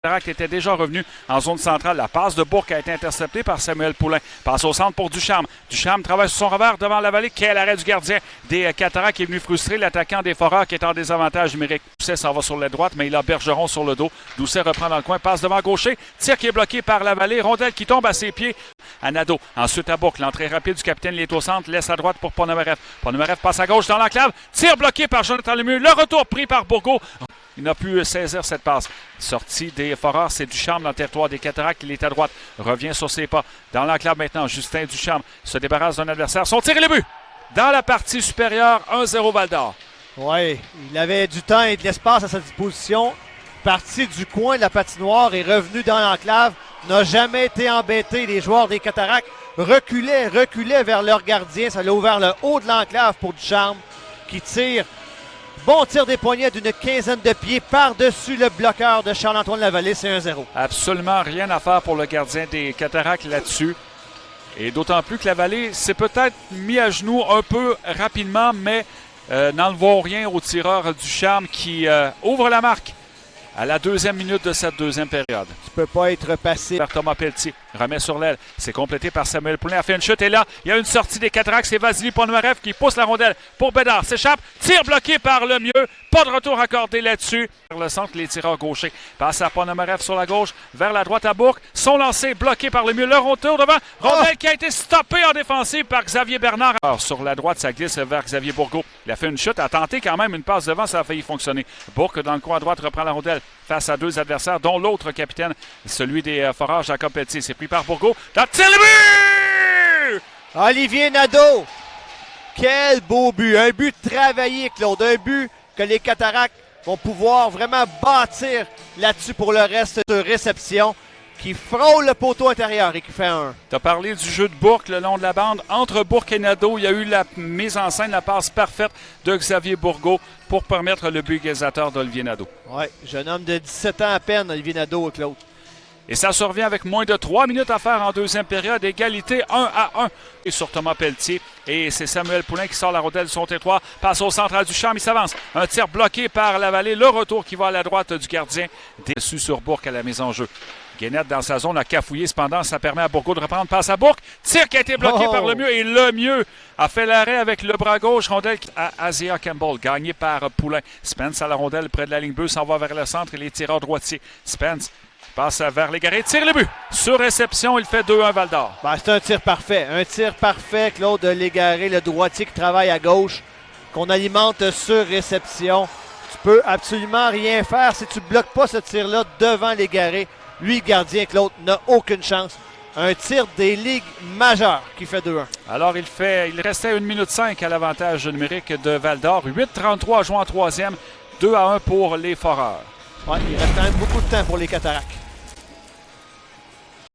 Cataractes était déjà revenu en zone centrale. La passe de Bourque a été interceptée par Samuel Poulain. Passe au centre pour Ducharme. Ducharme travaille sur son revers devant la vallée. Quel arrêt du gardien des Cataractes qui est venu frustrer l'attaquant des Foreurs qui est en désavantage numérique. Doucet s'en va sur la droite, mais il a Bergeron sur le dos. Doucet reprend dans le coin, passe devant gaucher. Tir qui est bloqué par la vallée. Rondelle qui tombe à ses pieds. À Nadeau. Ensuite à Bourque. L'entrée rapide du capitaine, il est au centre. Laisse à droite pour Ponomareff. Ponomareff passe à gauche dans l'enclave. Tir bloqué par Jonathan Lemieux. Le retour pris par Bourgault. Il n'a pu saisir cette passe. Sortie des Foreurs, c'est Ducharme dans le territoire des Cataractes. Il est à droite. Revient sur ses pas. Dans l'enclave maintenant, Justin Ducharme se débarrasse d'un adversaire. Son tir et le but. Dans la partie supérieure, 1-0 Val-d'Or. Oui, il avait du temps et de l'espace à sa disposition. Parti du coin de la patinoire et revenu dans l'enclave. N'a jamais été embêté. Les joueurs des Cataractes reculaient vers leur gardien. Ça l'a ouvert le haut de l'enclave pour Ducharme qui tire. Bon tir des poignets d'une quinzaine de pieds par-dessus le bloqueur de Charles-Antoine Lavallée. C'est 1-0. Absolument rien à faire pour le gardien des Cataractes là-dessus. Et d'autant plus que Lavallée s'est peut-être mis à genoux un peu rapidement, mais n'enlevons rien au tireur Ducharme qui ouvre la marque à la 2e minute de cette 2e période. Tu peux pas être passé. Vers Thomas Pelletier, remet sur l'aile. C'est complété par Samuel Poulain. A fait une chute et là, il y a une sortie des Cataractes. C'est Vasily Ponomareff qui pousse la rondelle pour Bédard. S'échappe. Tir bloqué par Lemieux. Pas de retour accordé là-dessus. Vers le centre, les tireurs gauchers. Passe à Ponomareff sur la gauche. Vers la droite à Bourque. Son lancé bloqué par Lemieux. Le retour devant. Rondelle qui a été stoppée en défensive par Xavier Bernard. Alors, sur la droite, ça glisse vers Xavier Bourgault. Il a fait une chute. A tenté quand même une passe devant. Ça a failli fonctionner. Bourque dans le coin à droite reprend la rondelle face à deux adversaires, dont l'autre capitaine, celui des Foreurs, Jacob Pelletier. C'est pris par Bourgault. La tire le but! Olivier Nadeau. Quel beau but. Un but travaillé, Claude. Un but que les Cataractes vont pouvoir vraiment bâtir là-dessus pour le reste de réception, qui frôle le poteau intérieur et qui fait un. Tu as parlé du jeu de Bourque le long de la bande. Entre Bourque et Nadeau, il y a eu la mise en scène, la passe parfaite de Xavier Bourgault pour permettre le but égalisateur d'Olivier Nadeau. Oui, jeune homme de 17 ans à peine, Olivier Nadeau, Claude. Et ça survient avec moins de 3 minutes à faire en 2e période. Égalité 1-1 et sur Thomas Pelletier. Et c'est Samuel Poulain qui sort la rondelle de son territoire. Passe au centre à Ducharme, il s'avance. Un tir bloqué par la vallée. Le retour qui va à la droite du gardien. Déçu sur Bourque à la mise en jeu. Guénette dans sa zone a cafouillé. Cependant, ça permet à Bourgault de reprendre. Passe à Bourque. Tir qui a été bloqué par Lemieux. Et Lemieux a fait l'arrêt avec le bras gauche. Rondelle à Azia Campbell. Gagné par Poulain. Spence à la rondelle près de la ligne bleue. S'en va vers le centre et les tireurs droitiers. Spence passe vers Légaré. Tire le but. Sur réception, il fait 2-1 Val-d'Or. Ben, c'est un tir parfait. Un tir parfait, Claude Légaré, le droitier qui travaille à gauche, qu'on alimente sur réception. Tu peux absolument rien faire si tu ne bloques pas ce tir-là devant Légaré. Lui, gardien, Claude, n'a aucune chance. Un tir des ligues majeures qui fait 2-1. Alors, il restait 1 minute 5 à l'avantage numérique de Val-d'Or. 8-33 joué en 3e. 2-1 pour les Foreurs. Ouais, il reste quand même beaucoup de temps pour les Cataractes.